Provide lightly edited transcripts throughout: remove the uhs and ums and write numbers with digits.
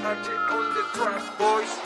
on the track, boys.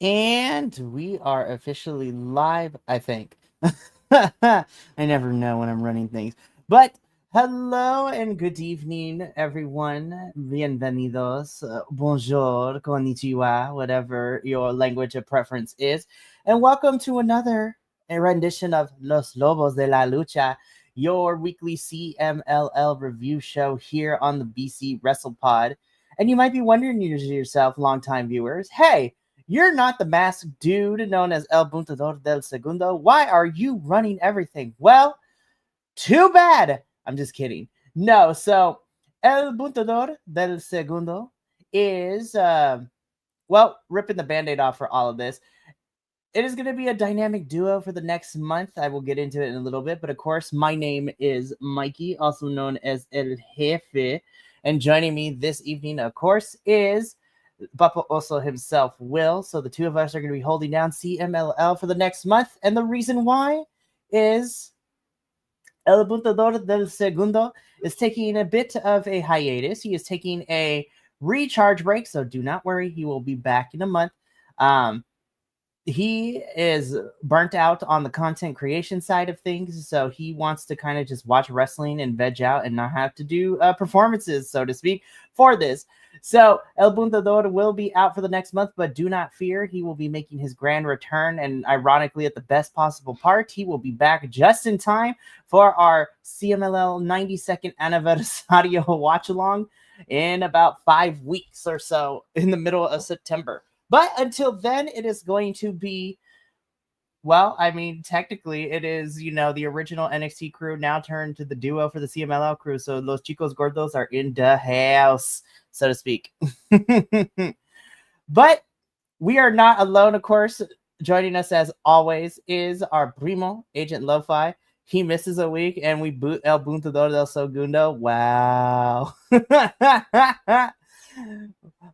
And we are officially live, I think. I never know when I'm running things. But hello and good evening, everyone. Bienvenidos, bonjour, konnichiwa, whatever your language of preference is. And welcome to another rendition of Los Lobos de la Lucha, your weekly CMLL review show here on the BC WrestlePod. And you might be wondering to yourself, longtime viewers, hey, you're not the masked dude known as El Buntador del Segundo. Why are you running everything? Well, too bad. I'm just kidding. No, so El Buntador del Segundo is, ripping the band-aid off for all of this. It is going to be a dynamic duo for the next month. I will get into it in a little bit. But of course, my name is Mikey, also known as El Jefe. And joining me this evening, of course, is Papa also himself, Will. So the two of us are going to be holding down CMLL for the next month. And the reason why is El Buntador del Segundo is taking a bit of a hiatus. He is taking a recharge break. So do not worry. He will be back in a month. He is burnt out on the content creation side of things, so he wants to kind of just watch wrestling and veg out and not have to do performances, so to speak, for this. So El Buntador will be out for the next month, but do not fear. He will be making his grand return, and ironically, at the best possible part, he will be back just in time for our CMLL 92nd Anniversario watch-along in about 5 weeks or so in the middle of September. But until then, it is going to be, well, I mean, technically it is, the original NXT crew now turned to the duo for the CMLL crew. So Los Chicos Gordos are in the house, so to speak. But we are not alone, of course. Joining us as always is our primo, Agent Lo-Fi. He misses a week and we boot El Buntador del Segundo. Wow.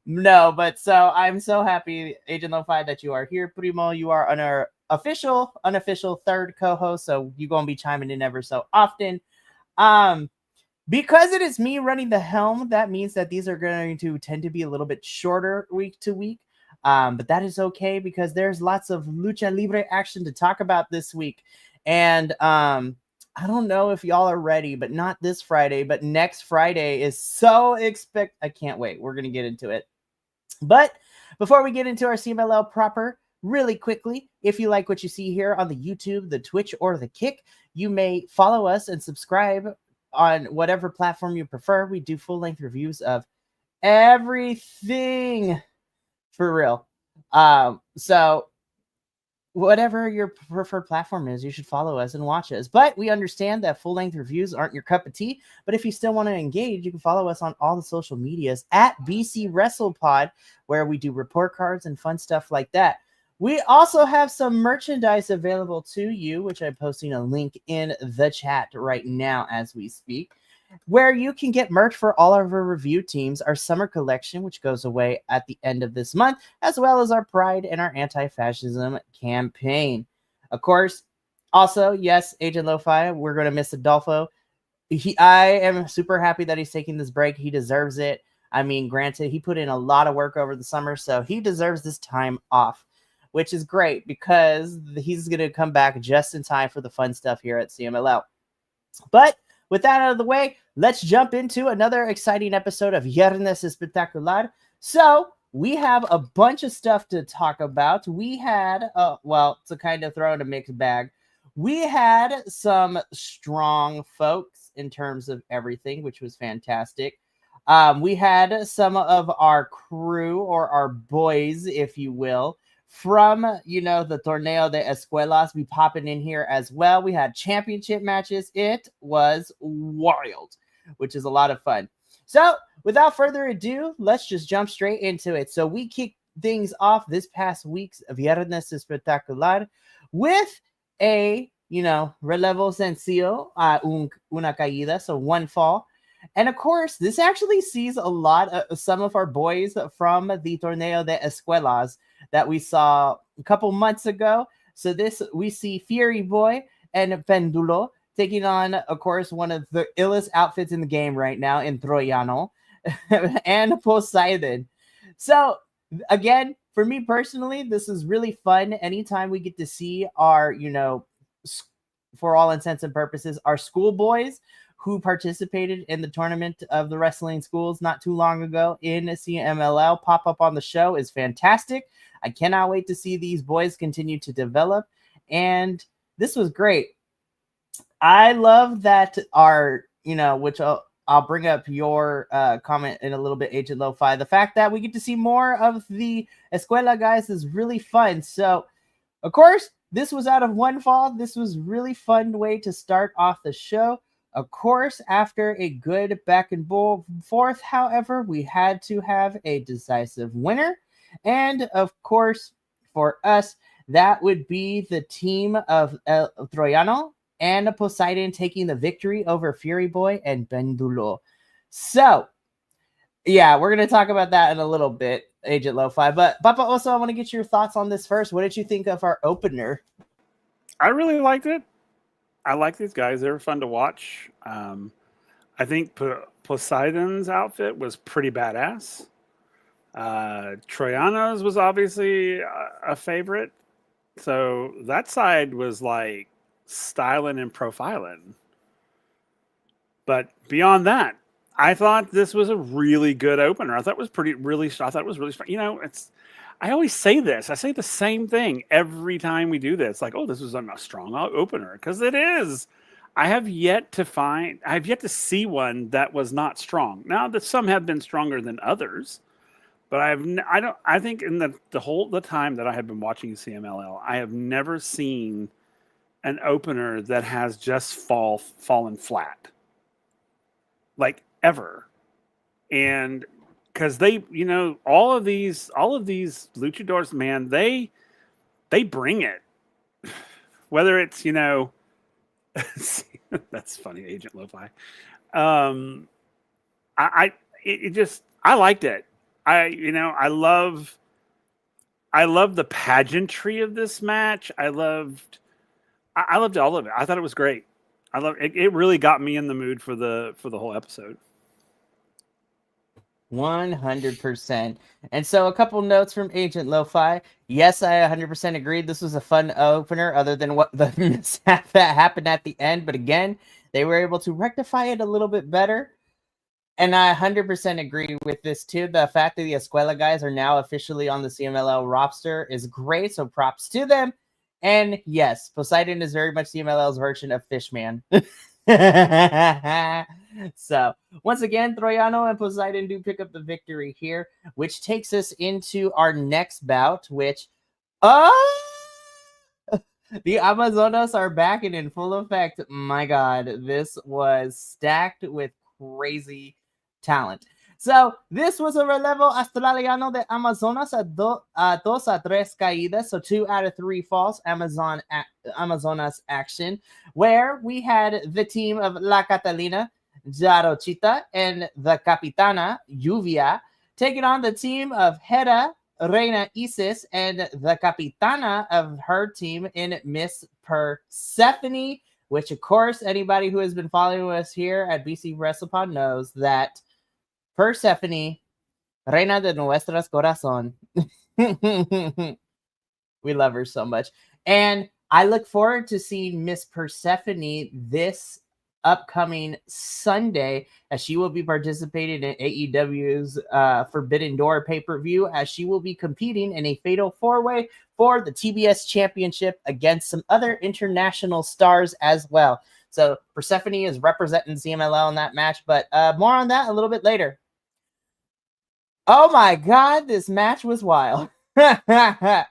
No, but so I'm so happy, Agent Lo-Fi, that you are here, Primo. You are on our unofficial third co-host, so you're gonna be chiming in ever so often. Because it is me running the helm, that means that these are going to tend to be a little bit shorter week to week. But that is okay because there's lots of lucha libre action to talk about this week. And I don't know if y'all are ready, but not this Friday, but next Friday is so I can't wait. We're going to get into it. But before we get into our CMLL proper, really quickly, if you like what you see here on the YouTube, the Twitch, or the Kick, you may follow us and subscribe on whatever platform you prefer. We do full-length reviews of everything for real. So whatever your preferred platform is, you should follow us and watch us. But we understand that full-length reviews aren't your cup of tea. But if you still want to engage, you can follow us on all the social medias at BC WrestlePod, where we do report cards and fun stuff like that. We also have some merchandise available to you, which I'm posting a link in the chat right now as we speak, where you can get merch for all of our review teams, our summer collection, which goes away at the end of this month, as well as our Pride and our anti-fascism campaign. Of course, also, yes, Agent Lo-Fi, we're going to miss Adolfo. I am super happy that he's taking this break. He deserves it. I mean, granted, he put in a lot of work over the summer, so he deserves this time off, which is great because he's going to come back just in time for the fun stuff here at CMLL. But with that out of the way, let's jump into another exciting episode of Viernes Espectacular. So we have a bunch of stuff to talk about. We had, to kind of throw in a mixed bag, we had some strong folks in terms of everything, which was fantastic. We had some of our crew, or our boys, if you will, from, the Torneo de Escuelas be popping in here as well. We had championship matches. It was wild, which is a lot of fun. So without further ado, let's just jump straight into it. So we kicked things off this past week's Viernes Espectacular with a, relevo sencillo, una caída, so one fall. And of course, this actually sees a lot of some of our boys from the Torneo de Escuelas that we saw a couple months ago. So we see Fury Boy and Pendulo taking on, of course, one of the illest outfits in the game right now in Troyano and Poseidon. So again, for me personally, this is really fun. Anytime we get to see our, for all intents and purposes, our schoolboys who participated in the tournament of the wrestling schools not too long ago in CMLL pop up on the show is fantastic. I cannot wait to see these boys continue to develop. And this was great. I love that our, which I'll bring up your comment in a little bit, Agent Lo-Fi. The fact that we get to see more of the Escuela guys is really fun. So, of course, this was out of one fall. This was really fun way to start off the show. Of course, after a good back and forth, however, we had to have a decisive winner. And of course, for us, that would be the team of Troyano and Poseidon taking the victory over Fury Boy and Bendulo. So, yeah, we're going to talk about that in a little bit, Agent Lo-Fi. But Papa, also, I want to get your thoughts on this first. What did you think of our opener? I really liked it. I like these guys. They were fun to watch. I think Poseidon's outfit was pretty badass. Troyano's was obviously a favorite. So that side was like styling and profiling. But beyond that, I thought this was a really good opener. I thought it was really fun. I always say this. I say the same thing every time we do this. Like, oh, this was a strong opener, because it is. I have yet to see one that was not strong. Now that some have been stronger than others, but I think in the time that I have been watching CMLL, I have never seen an opener that has just fallen flat, like ever. And because they, all of these luchadors, man, they bring it. Whether it's, that's funny, Agent Lo-Fi. I liked it. I love the pageantry of this match. I loved all of it. I thought it was great. I love it. It really got me in the mood for the whole episode. 100%. And so a couple notes from Agent Lo-Fi. Yes, I 100% agreed. This was a fun opener other than what the mishap that happened at the end. But again, they were able to rectify it a little bit better. And I 100% agree with this too. The fact that the Escuela guys are now officially on the CMLL roster is great. So props to them. And yes, Poseidon is very much CMLL's version of Fishman. So once again, Troyano and Poseidon do pick up the victory here, which takes us into our next bout, which the Amazonas are back and in full effect. My God, this was stacked with crazy talent. So this was a relevo australiano de Amazonas a 2-3 caídas, so 2 out of 3 falls Amazonas action, where we had the team of La Catalina, Jarochita, and the Capitana, Lluvia, taking on the team of Hera, Reina Isis, and the Capitana of her team in Miss Persephone, which, of course, anybody who has been following us here at BC WrestlePod knows that Persephone, Reina de Nuestras Corazón. We love her so much. And I look forward to seeing Miss Persephone this upcoming Sunday, as she will be participating in AEW's Forbidden Door pay-per-view, as she will be competing in a fatal 4-way for the TBS Championship against some other international stars as well. So Persephone is representing CMLL in that match, but more on that a little bit later. Oh my God, this match was wild. I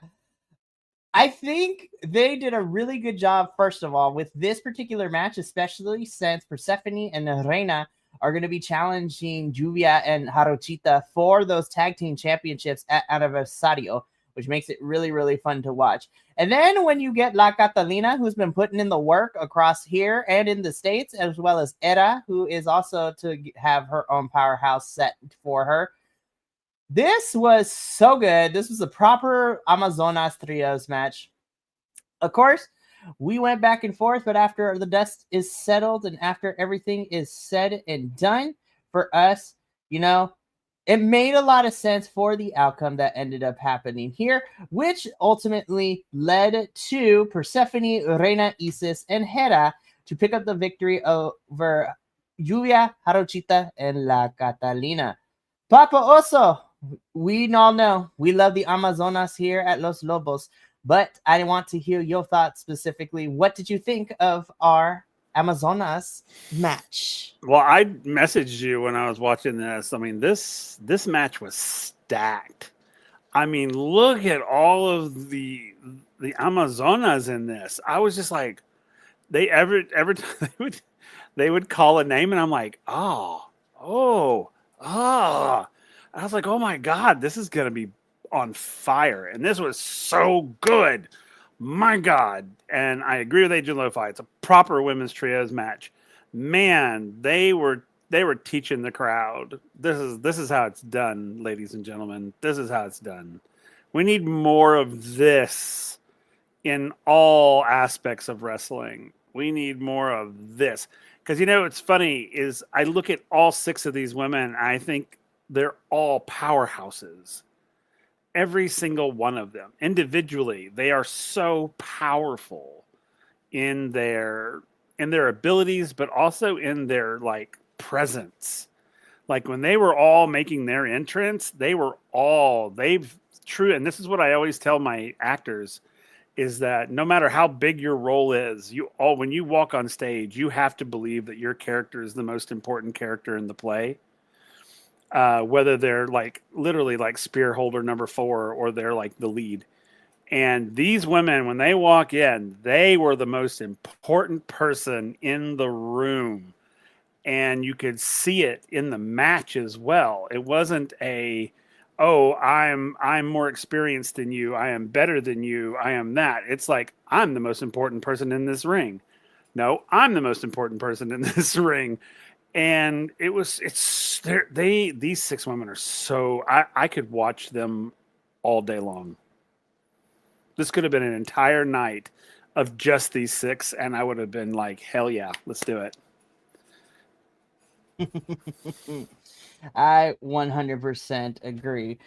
think they did a really good job, first of all, with this particular match, especially since Persephone and Reina are going to be challenging Lluvia and Jarochita for those tag team championships at Aniversario, which makes it really, really fun to watch. And then when you get La Catalina, who's been putting in the work across here and in the States, as well as Era, who is also to have her own powerhouse set for her. This was so good. This was a proper Amazonas Trios match. Of course, we went back and forth, but after the dust is settled and after everything is said and done for us, you know, it made a lot of sense for the outcome that ended up happening here, which ultimately led to Persephone, Reina Isis, and Hera to pick up the victory over Lluvia, Jarochita, and La Catalina. Papa Oso, we all know we love the Amazonas here at Los Lobos, but I want to hear your thoughts specifically. What did you think of our Amazonas match? Well, I messaged you when I was watching this. I mean, this match was stacked. I mean, look at all of the Amazonas in this. I was just like, every time they would call a name, and I'm like, oh. I was like, oh my God, this is gonna be on fire, and this was so good. My God. And I agree with Agent Lo-Fi. It's a proper women's trios match. Man, they were teaching the crowd. This is how it's done, ladies and gentlemen. This is how it's done. We need more of this in all aspects of wrestling. We need more of this. Because, you know, what's funny is I look at all 6 of these women, and I think they're all powerhouses. Every single one of them. Individually, they are so powerful in their abilities, but also in their, like, presence. Like, when they were all making their entrance, and this is what I always tell my actors, is that no matter how big your role is, when you walk on stage, you have to believe that your character is the most important character in the play. Whether they're like literally like spear holder number 4 or they're like the lead. And these women, when they walk in, they were the most important person in the room. And you could see it in the match as well. It wasn't I'm more experienced than you. I am better than you. I am that. It's like, I'm the most important person in this ring. No, I'm the most important person in this ring. And these 6 women are so, I could watch them all day long. This could have been an entire night of just these 6, and I would have been like, hell yeah, let's do it. I 100% agree.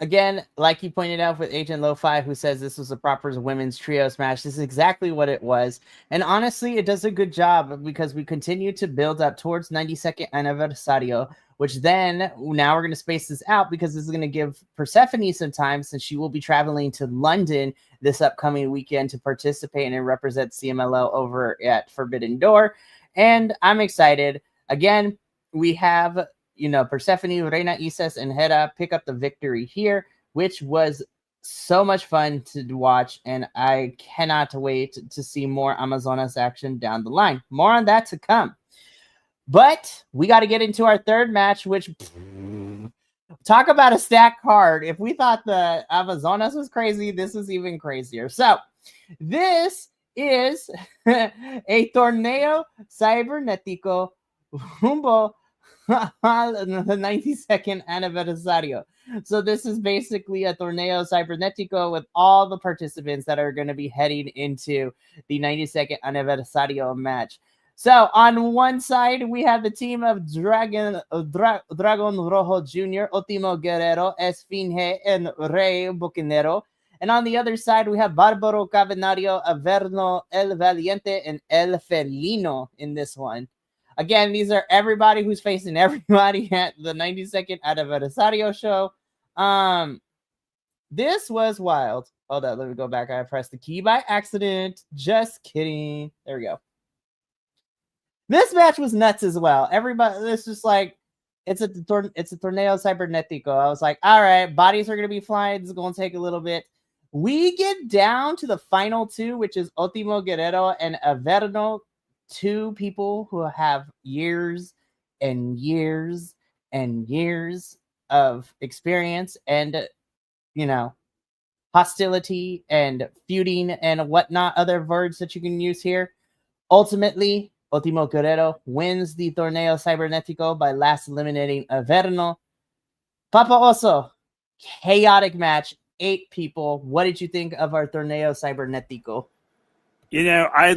Again, like you pointed out with Agent Lo-Fi, who says this was a proper women's trios match, this is exactly what it was. And honestly, it does a good job because we continue to build up towards 92nd Aniversario, which then now we're going to space this out because this is going to give Persephone some time since she will be traveling to London this upcoming weekend to participate and represent CMLL over at Forbidden Door. And I'm excited. Again, we have Persephone, Reina Isis, and Hera pick up the victory here, which was so much fun to watch, and I cannot wait to see more Amazonas action down the line. More on that to come. But we got to get into our third match, which talk about a stacked card. If we thought the Amazonas was crazy, this is even crazier. So this is a torneo cibernetico rumbo the 92nd aniversario. So this is basically a torneo cibernetico with all the participants that are going to be heading into the 92nd aniversario match. So on one side, we have the team of Dragon Rojo Jr., Ultimo Guerrero, Esfinge, and Rey Bucanero. And on the other side, we have Barbaro Cavernario, Averno, El Valiente, and El Felino in this one. Again, these are everybody who's facing everybody at the 92nd Aniversario show. This was wild. Hold on, let me go back. I pressed the key by accident. Just kidding. There we go. This match was nuts as well. Everybody, this is like, it's a torneo cibernetico. I was like, all right, bodies are going to be flying. This is going to take a little bit. We get down to the final two, which is Ultimo Guerrero and Averno. Two people who have years and years and years of experience and, hostility and feuding and whatnot, other words that you can use here. Ultimately, Ultimo Guerrero wins the Torneo Cibernetico by last eliminating Averno. Papa Oso, chaotic match, 8 people. What did you think of our Torneo Cibernetico? I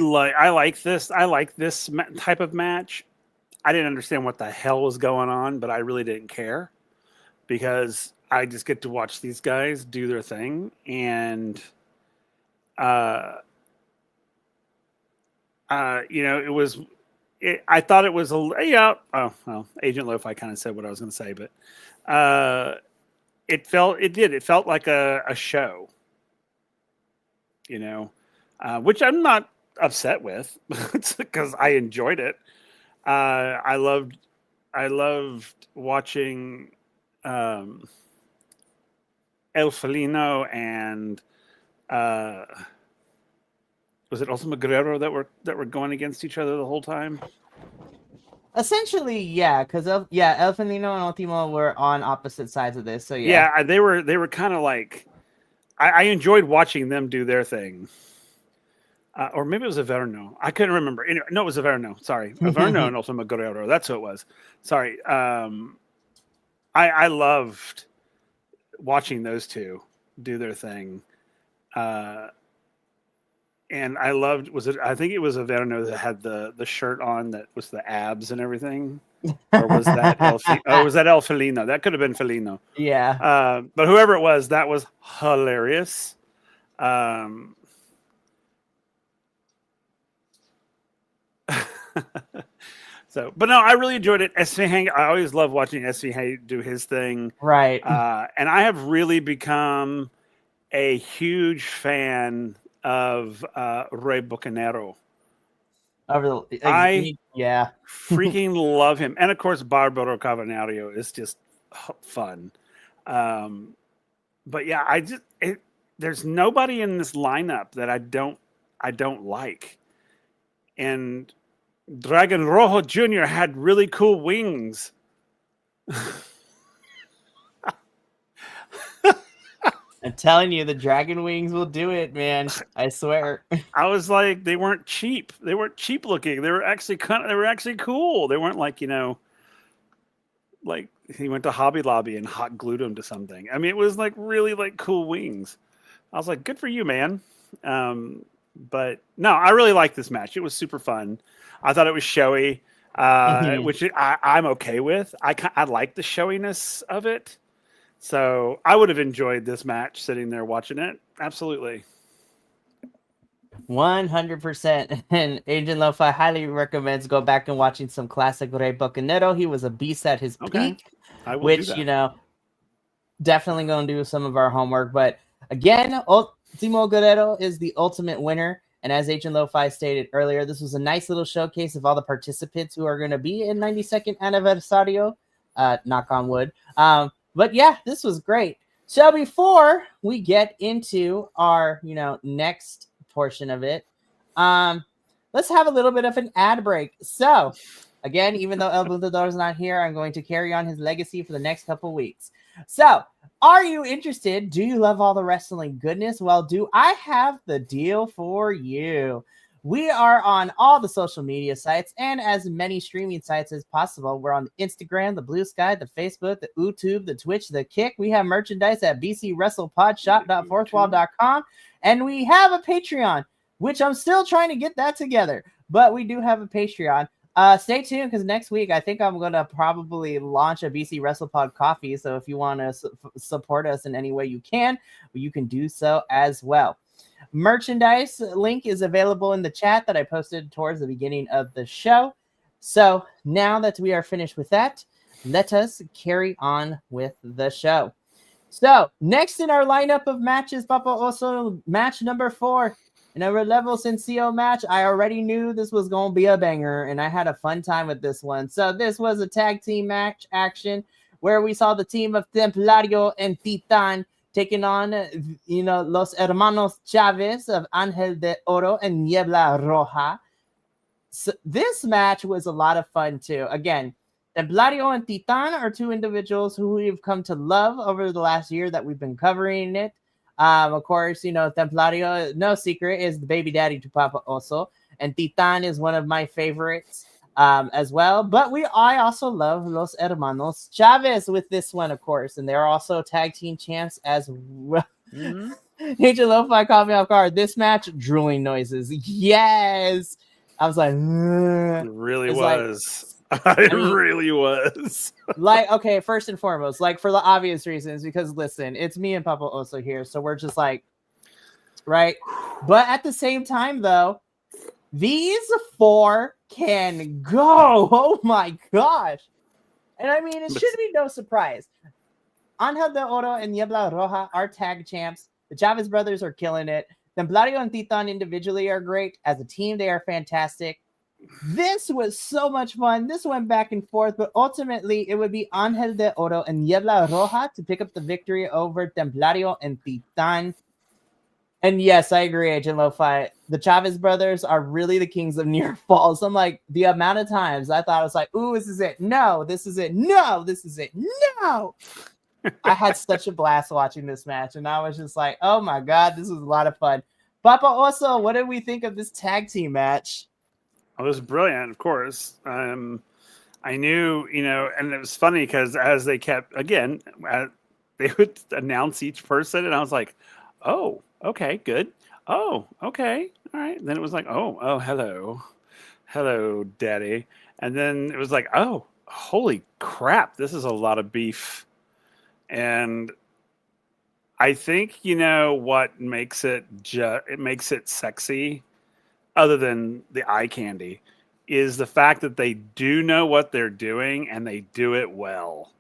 like this. I like this type of match. I didn't understand what the hell was going on, but I really didn't care because I just get to watch these guys do their thing, and it was. I thought it was Agent Lo-Fi kind of said what I was going to say, but it felt like a show, which I'm not upset with because I enjoyed it. I loved watching El Felino and was it Ultimo Guerrero that were going against each other the whole time? Essentially, yeah, because El Felino and Ultimo were on opposite sides of this. So yeah, they were kind of like I enjoyed watching them do their thing. Or maybe it was Averno. I couldn't remember. Anyway, no, it was Averno. Sorry. Averno and Ultimo Guerrero. That's who it was. Sorry. I loved watching those two do their thing. And I loved, I think it was Averno that had the shirt on that was the abs and everything. Or was that El Felino? That could have been Felino. Yeah. But whoever it was, that was hilarious. But no, I really enjoyed it. Esfinge, I always love watching Esfinge do his thing. Right. And I have really become a huge fan of Rey Bucanero. I freaking love him. And of course, Barbaro Cavernario is just fun. But yeah, there's nobody in this lineup that I don't like. And Dragon Rojo Jr. had really cool wings. I'm telling you, the dragon wings will do it, man. I swear. I was like, they weren't cheap. They weren't cheap looking. They were actually cool. They weren't like, like he went to Hobby Lobby and hot glued them to something. I mean, it was like really like cool wings. I was like, good for you, man. But no, I really liked this match. It was super fun. I thought it was showy. which I'm okay with. I like the showiness of it. So I would have enjoyed this match sitting there watching it. Absolutely. 100%. And Agent Lo-Fi highly recommends go back and watching some classic Rey Bucanero. He was a beast at his Okay. peak, I will do which, that. definitely going to do some of our homework. But again, Ultimo Guerrero is the ultimate winner. And as Agent Lo-Fi stated earlier, this was a nice little showcase of all the participants who are going to be in 92nd Anniversario. Knock on wood. But yeah, this was great. So before we get into our, next portion of it, let's have a little bit of an ad break. So again, even though El Bundador is not here, I'm going to carry on his legacy for the next couple weeks. So, are you interested? Do you love all the wrestling goodness? Well, do I have the deal for you? We are on all the social media sites and as many streaming sites as possible. We're on the Instagram, the Blue Sky, the Facebook, the YouTube, the Twitch, the Kick. We have merchandise at bcwrestlepodshop.fourthwall.com. And we have a Patreon, which I'm still trying to get that together. But we do have a Patreon. Stay tuned because next week I think I'm going to probably launch a BC WrestlePod coffee. So if you want to support us in any way you can do so as well. Merchandise link is available in the chat that I posted towards the beginning of the show. So now that we are finished with that, let us carry on with the show. So next in our lineup of matches, Papa Oso, match number 4. In a Relevo Sencillo match, I already knew this was going to be a banger, and I had a fun time with this one. So this was a tag team match action where we saw the team of Templario and Titan taking on, Los Hermanos Chavez of Angel de Oro and Niebla Roja. So this match was a lot of fun, too. Again, Templario and Titan are two individuals who we've come to love over the last year that we've been covering it. Of course, Templario, no secret, is the baby daddy to Papa Oso. And Titan is one of my favorites as well. But I also love Los Hermanos Chavez with this one, of course. And they're also tag team champs as well. Mm-hmm. Agent Lo-Fi caught me off guard. This match, drooling noises. Yes! I was like, ugh. It really It's was. like, Really was. Okay, first and foremost, for the obvious reasons, because listen, it's me and Papa Oso here, so we're just like, right? But at the same time, though, these 4 can go. Oh my gosh. And I mean, it should be no surprise. Angel de Oro and Niebla Roja are tag champs. The Chavez brothers are killing it. Templario and Titan individually are great. As a team, they are fantastic. This was so much fun. This went back and forth, but ultimately it would be Angel de Oro and Niebla Roja to pick up the victory over Templario and Titan. And yes, I agree, Agent Lo-Fi. The Chavez brothers are really the kings of near falls. I'm like, the amount of times I thought I was like, ooh, this is it. No, this is it. No, this is it. No. I had such a blast watching this match, and I was just like, oh my God, this was a lot of fun. Papa Oso, what did we think of this tag team match? It was brilliant, of course. I knew, and it was funny because as they kept, again, they would announce each person, and I was like, oh, okay, good. Oh, okay, all right. Then it was like, oh, hello, daddy. And then it was like, oh, holy crap, this is a lot of beef. And I think, what makes it, it makes it sexy, other than the eye candy, is the fact that they do know what they're doing and they do it well.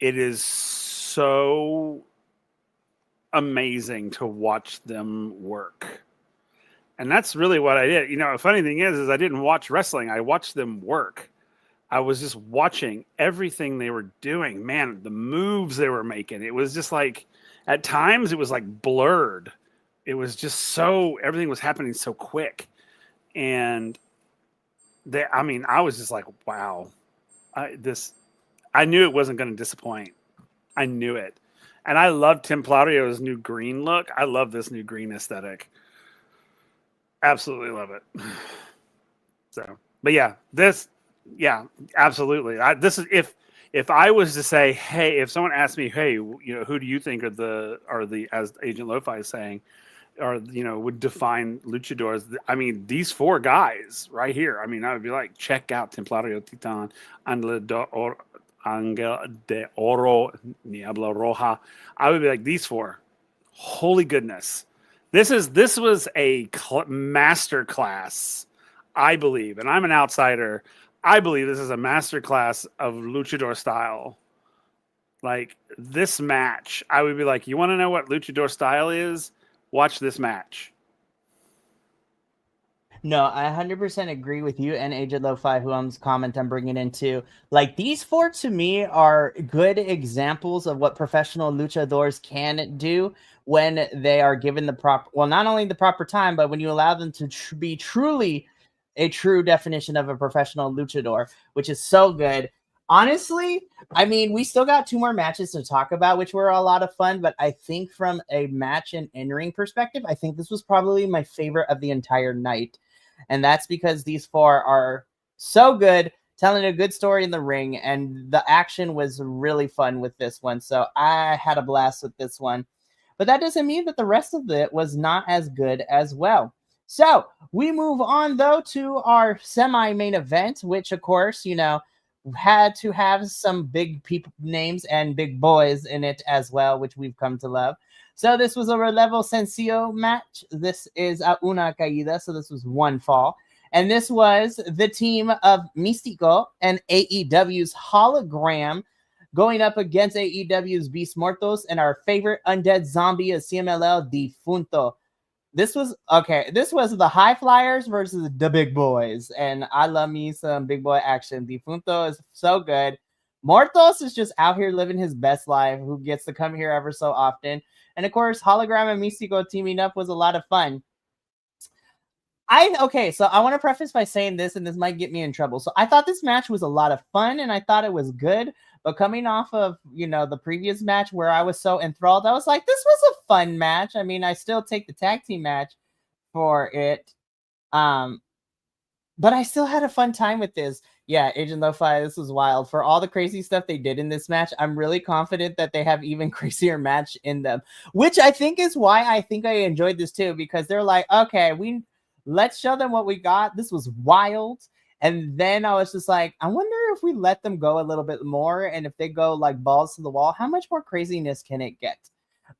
It is so amazing to watch them work. And that's really what I did. A funny thing is I didn't watch wrestling. I watched them work. I was just watching everything they were doing. Man, the moves they were making. It was just like, at times it was like blurred. It was just everything was happening so quick. And I was just like, wow, I knew it wasn't going to disappoint. I knew it. And I love Templario's new green look. I love this new green aesthetic. Absolutely love it. So, but yeah, absolutely. This is, if I was to say, hey, if someone asked me, hey, who do you think are the, as Agent Lo-Fi is saying, or would define luchadors. I mean, these four guys right here. I mean, I would be like, check out Templario Titan, Angel de Oro, Niebla Roja. I would be like, these four. Holy goodness, this was a master class, I believe, and I'm an outsider. I believe this is a master class of luchador style. Like this match, I would be like, you want to know what luchador style is? Watch this match. No, I 100% agree with you and Agent Lo-Fi, who I'm bringing into. Like, these four, to me, are good examples of what professional luchadors can do when they are given the proper, well, not only the proper time, but when you allow them to be truly a true definition of a professional luchador, which is so good. Honestly, I mean, we still got 2 more matches to talk about, which were a lot of fun, but I think from a match and in-ring perspective, I think this was probably my favorite of the entire night. And that's because these 4 are so good, telling a good story in the ring, and the action was really fun with this one. So I had a blast with this one. But that doesn't mean that the rest of it was not as good as well. So we move on, though, to our semi-main event, which, of course, had to have some big people names and big boys in it as well, which we've come to love. So this was a relevo sencillo match. This is a una caída, so this was 1 fall. And this was the team of Místico and AEW's Hologram going up against AEW's Beast Mortos and our favorite undead zombie of CMLL, Defunto. This was the high flyers versus the big boys, and I love me some big boy action. Defunto is so good. Mortos is just out here living his best life, who gets to come here ever so often. And of course, Hologram and Místico teaming up was a lot of fun. So I want to preface by saying this, and this might get me in trouble. So I thought this match was a lot of fun, and I thought it was good. But coming off of, the previous match where I was so enthralled, I was like, this was a fun match. I mean, I still take the tag team match for it. But I still had a fun time with this. Yeah, Agent Lo-Fi, this was wild. For all the crazy stuff they did in this match, I'm really confident that they have even crazier match in them, which I think is why I think I enjoyed this too, because they're like, okay, let's show them what we got. This was wild. And then I was just like, I wonder if we let them go a little bit more, and if they go like balls to the wall, how much more craziness can it get?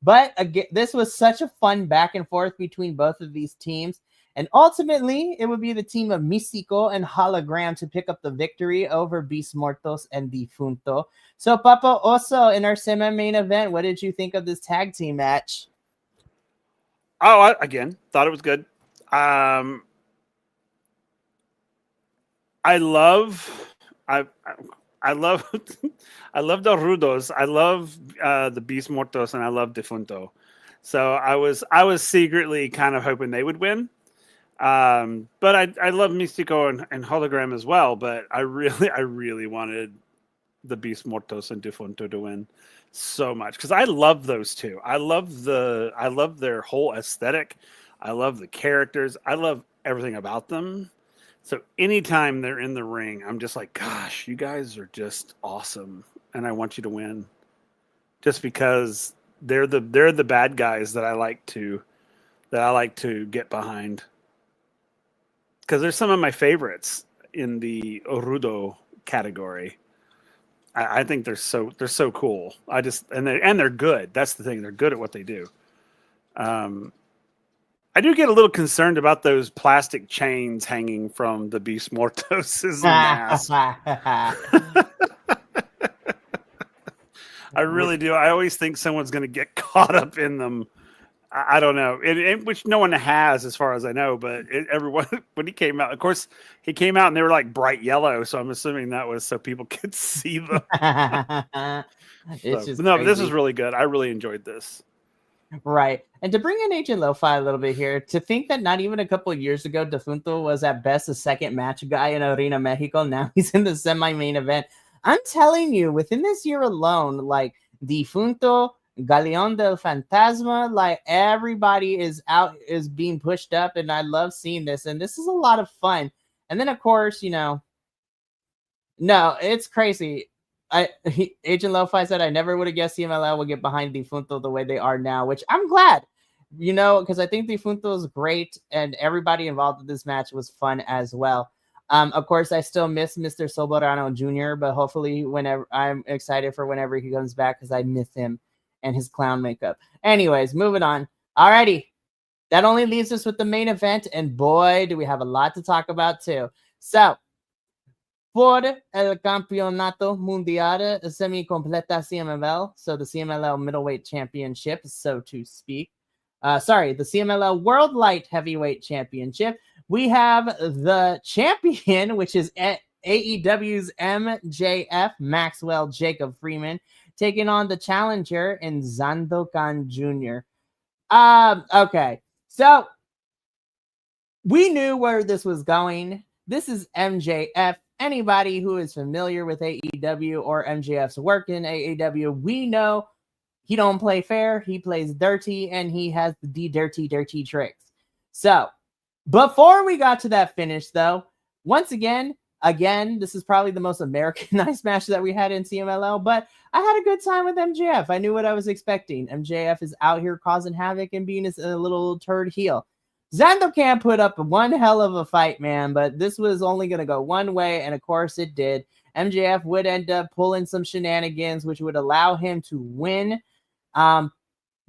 But again, this was such a fun back and forth between both of these teams. And ultimately, it would be the team of Místico and Hologram to pick up the victory over Beast Mortos and Defunto. So, Papa Oso, in our semi-main event, what did you think of this tag team match? Oh, I thought it was good. I love the Rudos. I love the Beast Mortos, and I love Defunto. So I was secretly kind of hoping they would win. But I love Místico and Hologram as well. But I really wanted the Beast Mortos and Defunto to win so much, because I love those two. I love their whole aesthetic. I love the characters. I love everything about them. So anytime they're in the ring, I'm just like, gosh, you guys are just awesome, and I want you to win, just because they're the bad guys that I like to get behind, because they're some of my favorites in the Orudo category. I think they're so cool. They're good. That's the thing. They're good at what they do. I do get a little concerned about those plastic chains hanging from the Beast Mortos' mask. I really do. I always think someone's going to get caught up in them. I don't know, which no one has, as far as I know. But everyone, when he came out, of course, he came out and they were like bright yellow. So I'm assuming that was so people could see them. But this was really good. I really enjoyed this. Right. And to bring in Agent Lo-Fi a little bit here, to think that not even a couple of years ago, Defunto was at best a second match guy in Arena Mexico. Now he's in the semi-main event. I'm telling you, within this year alone, like Defunto, Galeon del Fantasma, like everybody is being pushed up, and I love seeing this. And this is a lot of fun. And then, of course, no, it's crazy. Agent Lo-Fi said, I never would have guessed CMLL would get behind Defunto the way they are now, which I'm glad, because I think Difunto was great, and everybody involved in this match was fun as well. Of course, I still miss Mr. Soberano Jr., but hopefully, whenever I'm excited for whenever he comes back because I miss him and his clown makeup. Anyways, moving on. Alrighty, that only leaves us with the main event, and boy, do we have a lot to talk about too. So, por el Campeonato Mundial Semi-Completa CMLL, so the CMLL Middleweight Championship, so to speak. The CMLL World Light Heavyweight Championship. We have the champion, which is AEW's MJF, Maxwell Jacob Freeman, taking on the challenger in Sandokan Jr. Okay, so we knew where this was going. This is MJF. Anybody who is familiar with AEW or MJF's work in AEW, we know he don't play fair. He plays dirty, and he has the dirty tricks. So, before we got to that finish, though, once again, this is probably the most Americanized match that we had in CMLL, but I had a good time with MJF. I knew what I was expecting. MJF is out here causing havoc and being a little turd heel. Sandokan put up one hell of a fight, man, but this was only going to go one way, and of course it did. MJF would end up pulling some shenanigans, which would allow him to win.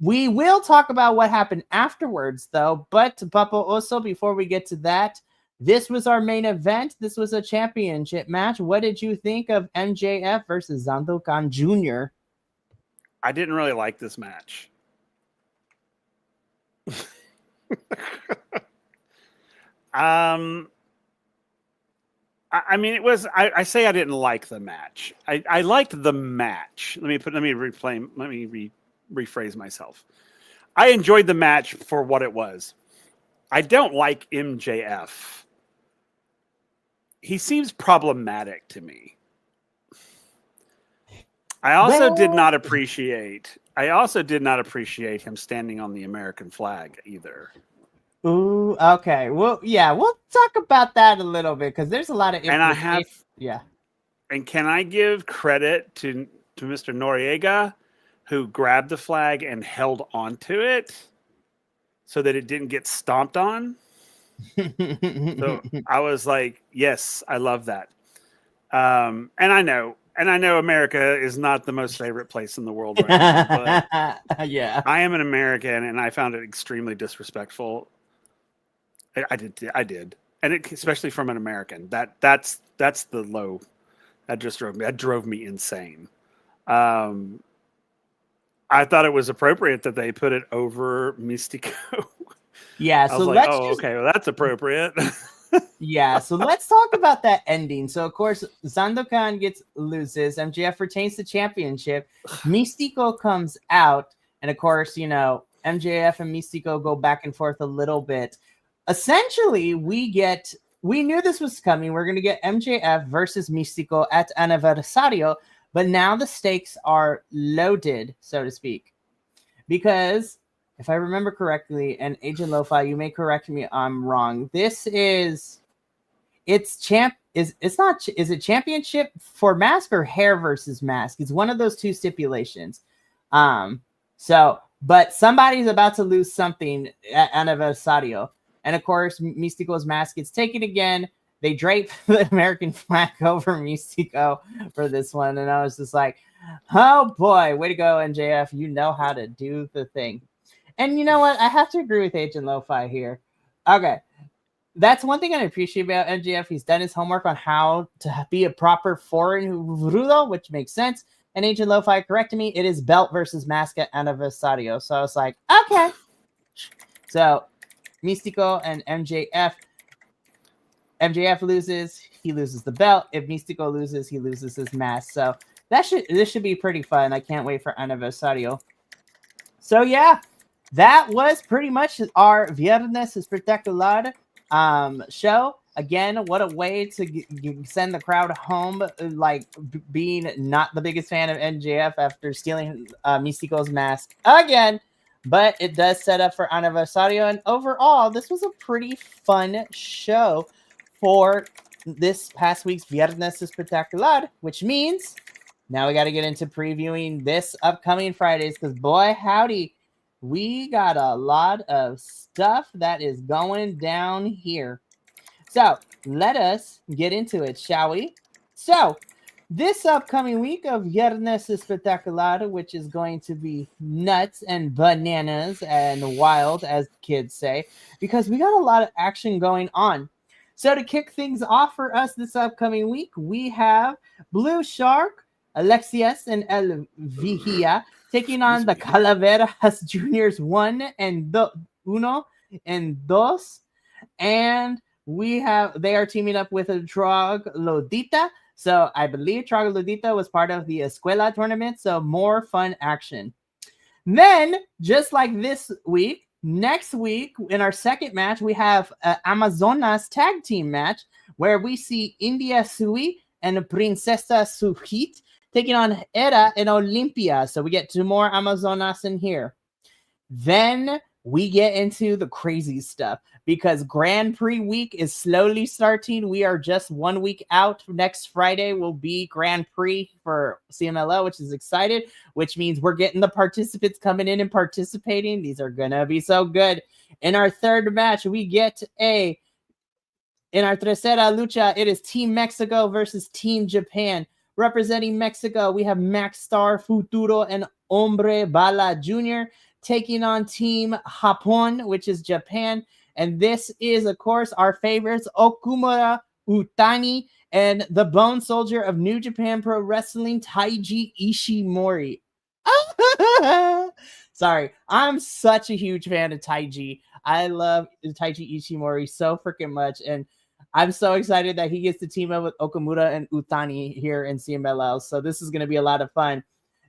We will talk about what happened afterwards, though, but Papa Oso, before we get to that, this was our main event. This was a championship match. What did you think of MJF versus Sandokan Jr.? I didn't really like this match. I mean, it was. I say I didn't like the match. I liked the match. Let me rephrase myself. I enjoyed the match for what it was. I don't like MJF. He seems problematic to me. I also did not appreciate him standing on the American flag either. Ooh, okay. Well, yeah, we'll talk about that a little bit because there's a lot of And can I give credit to Mr. Noriega, who grabbed the flag and held onto it so that it didn't get stomped on? So I was like, yes, I love that. And I know America is not the most favorite place in the world right now, but yeah, I am an American, and I found it extremely disrespectful. I did, and especially from an American. That's the low. That drove me insane. I thought it was appropriate that they put it over Mystico. Yeah, so okay, well, that's appropriate. Yeah, so let's talk about that ending. So, of course, Sandokan loses. MJF retains the championship. Mystico comes out. And, of course, MJF and Mystico go back and forth a little bit. Essentially, we knew this was coming. We're going to get MJF versus Mystico at Aniversario. But now the stakes are loaded, so to speak. Because if I remember correctly, and Agent Lo-Fi, you may correct me if I'm wrong. Is it championship for mask or hair versus mask? It's one of those two stipulations. But somebody's about to lose something at Aniversario. And of course, Mystico's mask gets taken again. They drape the American flag over Mystico for this one. And I was just like, oh boy, way to go, MJF. You know how to do the thing. And you know what? I have to agree with Agent Lo-Fi here. Okay. That's one thing I appreciate about MJF. He's done his homework on how to be a proper foreign rudo, which makes sense. And Agent Lo-Fi corrected me. It is belt versus mask at Aniversario. So I was like, okay. So Mystico and MJF. MJF loses. He loses the belt. If Mystico loses, he loses his mask. So this should be pretty fun. I can't wait for Aniversario. So yeah. That was pretty much our Viernes Espectacular show. Again, what a way to send the crowd home, like being not the biggest fan of MJF after stealing Mystico's mask again. But it does set up for Aniversario. And overall, this was a pretty fun show for this past week's Viernes Espectacular, which means now we got to get into previewing this upcoming Fridays because boy, howdy, we got a lot of stuff that is going down here. So let us get into it, shall we? So this upcoming week of Viernes Espectacular, which is going to be nuts and bananas and wild, as kids say, because we got a lot of action going on. So to kick things off for us this upcoming week, we have Blue Shark, Alexias, and El Vigía taking on the Calaveras Juniors 1 and Uno and Dos. And they are teaming up with a Troglodita. So I believe Troglodita was part of the Escuela tournament. So more fun action. Then, just like this week, next week in our second match, we have Amazonas tag team match where we see India Sui and Princesa Sujit taking on Era and Olympia. So we get 2 more Amazonas in here. Then we get into the crazy stuff because Grand Prix week is slowly starting. We are just 1 week out. Next Friday will be Grand Prix for CMLL, which is excited, which means we're getting the participants coming in and participating. These are going to be so good. In our third match, we get in our tercera lucha, it is Team Mexico versus Team Japan. Representing Mexico, we have Max Star, Futuro, and Hombre Bala Jr. taking on Team Japón, which is Japan. And this is, of course, our favorites, Okumura Utani and the Bone Soldier of New Japan Pro Wrestling, Taiji Ishimori. Sorry, I'm such a huge fan of Taiji. I love Taiji Ishimori so freaking much. And I'm so excited that he gets to team up with Okamura and Utani here in CMLL. So this is going to be a lot of fun.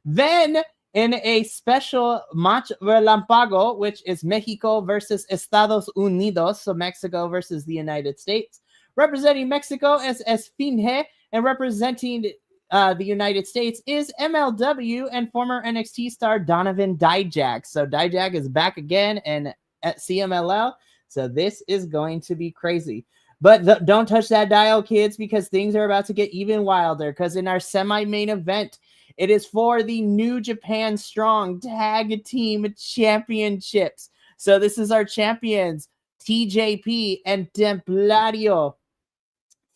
Then in a special match relampago, which is Mexico versus Estados Unidos, so Mexico versus the United States. Representing Mexico is Esfinge, and representing the United States is MLW and former NXT star Donovan Dijak. So Dijak is back again and at CMLL, so this is going to be crazy. But don't touch that dial, kids, because things are about to get even wilder, because in our semi-main event, it is for the New Japan Strong Tag Team Championships. So this is our champions, TJP and Templario,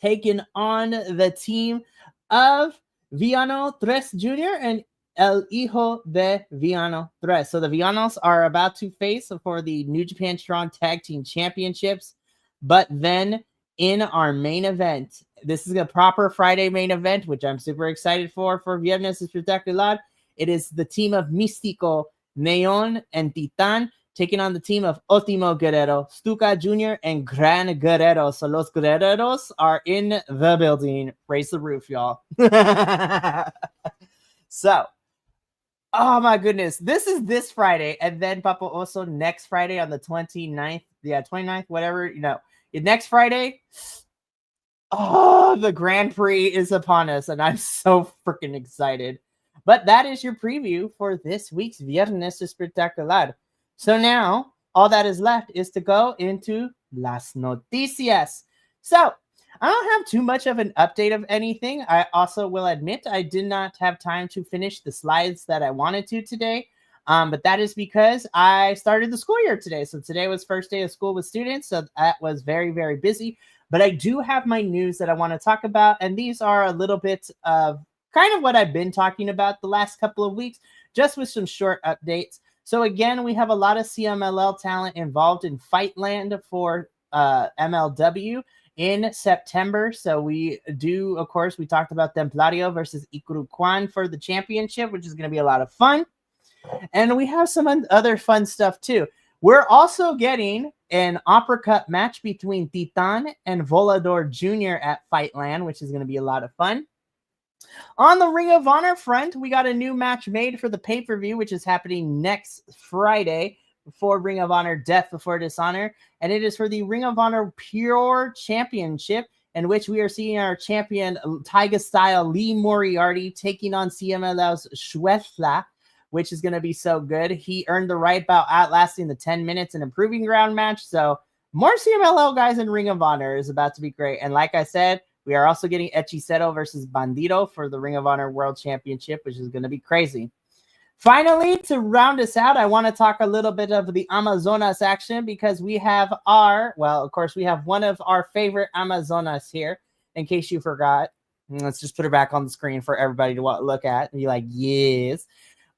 taking on the team of Villano Tres Jr. and El Hijo de Villano Tres. So the Villanos are about to face for the New Japan Strong Tag Team Championships. But then in our main event, this is a proper Friday main event, which I'm super excited for Viernes Espectacular. It is the team of Místico, Neon, and Titan taking on the team of Ultimo Guerrero, Stuka Jr., and Gran Guerrero. So Los Guerreros are in the building. Raise the roof, y'all. So, oh my goodness. This is this Friday, and then Papa also next Friday on the 29th. Yeah, 29th, whatever, next Friday. Oh, the Grand Prix is upon us, and I'm so freaking excited. But that is your preview for this week's Viernes Espectacular. So now, all that is left is to go into Las Noticias. So, I don't have too much of an update of anything. I also will admit I did not have time to finish the slides that I wanted to today. But that is because I started the school year today. So today was first day of school with students. So that was very, very busy. But I do have my news that I want to talk about. And these are a little bit of kind of what I've been talking about the last couple of weeks, just with some short updates. So again, we have a lot of CMLL talent involved in Fightland for MLW in September. So we do, of course, we talked about Templario versus Ikuru Kwan for the championship, which is going to be a lot of fun. And we have some other fun stuff too. We're also getting an uppercut match between Titan and Volador Jr. at Fightland, which is going to be a lot of fun. On the Ring of Honor front, we got a new match made for the pay-per-view, which is happening next Friday for Ring of Honor Death Before Dishonor. And it is for the Ring of Honor Pure Championship, in which we are seeing our champion, Taiga Style Lee Moriarty, taking on CMLL's Schwethla, which is going to be so good. He earned the right about outlasting the 10 minutes and improving ground match. So more CMLL guys in Ring of Honor is about to be great. And like I said, we are also getting Hechicero versus Bandito for the Ring of Honor World Championship, which is going to be crazy. Finally, to round us out, I want to talk a little bit of the Amazonas action because we have of course, we have one of our favorite Amazonas here, in case you forgot. Let's just put her back on the screen for everybody to look at and be like, yes.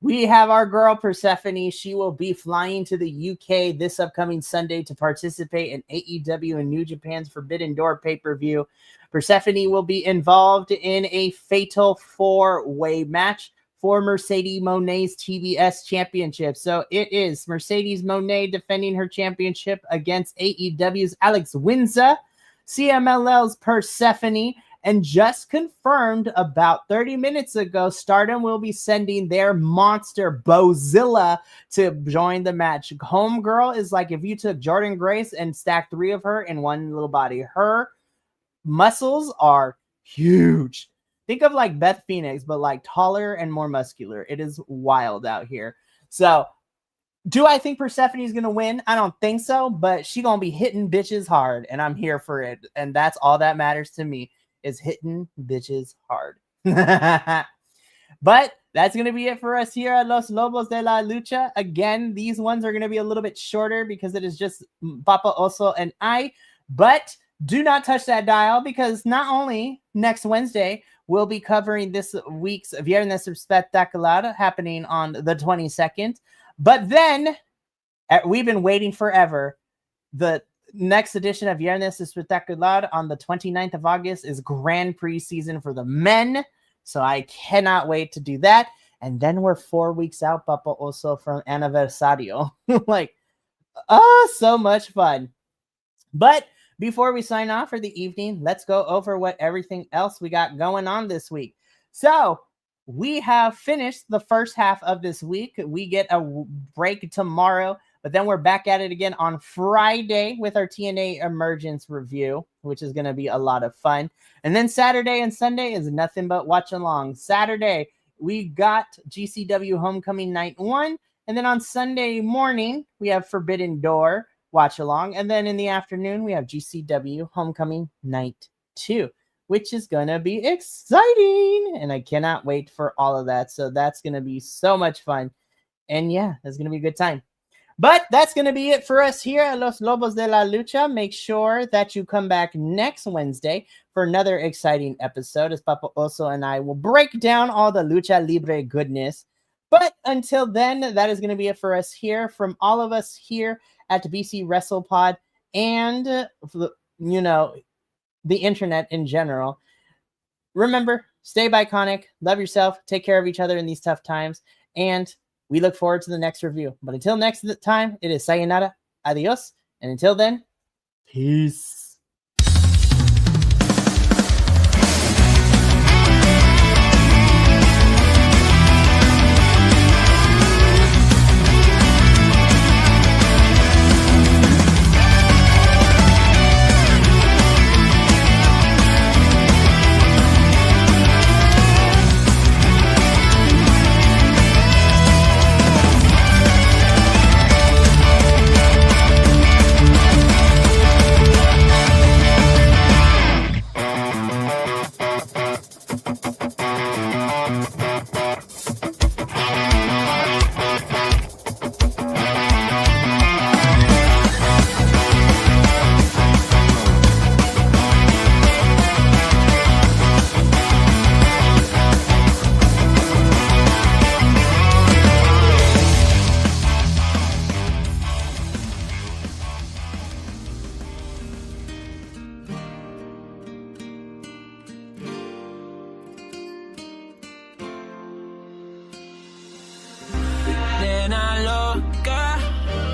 We have our girl Persephone. She will be flying to the UK this upcoming Sunday to participate in AEW and New Japan's Forbidden Door pay-per-view. Persephone will be involved in a fatal 4-way match for Mercedes Monet's TBS championship. So it is Mercedes Monet defending her championship against AEW's Alex Winza, CMLL's Persephone, and just confirmed about 30 minutes ago, Stardom will be sending their monster Bozilla to join the match. Homegirl is like if you took Jordan Grace and stacked 3 of her in one little body. Her muscles are huge. Think of like Beth Phoenix, but like taller and more muscular. It is wild out here. So, do I think Persephone is going to win? I don't think so, but she going to be hitting bitches hard, and I'm here for it. And that's all that matters to me, is hitting bitches hard. But that's going to be it for us here at Los Lobos de la Lucha. Again, these ones are going to be a little bit shorter because it is just Papa Oso and I. But do not touch that dial, because not only next Wednesday, we'll be covering this week's Viernes Espectacular happening on the 22nd. But then, we've been waiting forever. The next edition of Viernes Espectacular on the 29th of August is Grand Prix season for the men. So I cannot wait to do that. And then we're 4 weeks out, Papa, also from Aniversario. Like, so much fun. But before we sign off for the evening, let's go over what everything else we got going on this week. So we have finished the first half of this week. We get a break tomorrow, but then we're back at it again on Friday with our TNA Emergence review, which is going to be a lot of fun. And then Saturday and Sunday is nothing but watch along. Saturday, we got GCW Homecoming Night 1. And then on Sunday morning, we have Forbidden Door watch along. And then in the afternoon, we have GCW Homecoming Night 2, which is going to be exciting. And I cannot wait for all of that. So that's going to be so much fun. And yeah, it's going to be a good time. But that's going to be it for us here at Los Lobos de la Lucha. Make sure that you come back next Wednesday for another exciting episode, as Papa Oso and I will break down all the Lucha Libre goodness. But until then, that is going to be it for us here. From all of us here at BC WrestlePod and, the internet in general. Remember, stay iconic, love yourself, take care of each other in these tough times, and we look forward to the next review. But until next time, it is sayonara, adios, and until then, peace.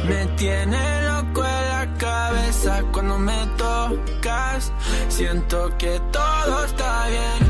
Me tiene loco en la cabeza cuando me tocas. Siento que todo está bien.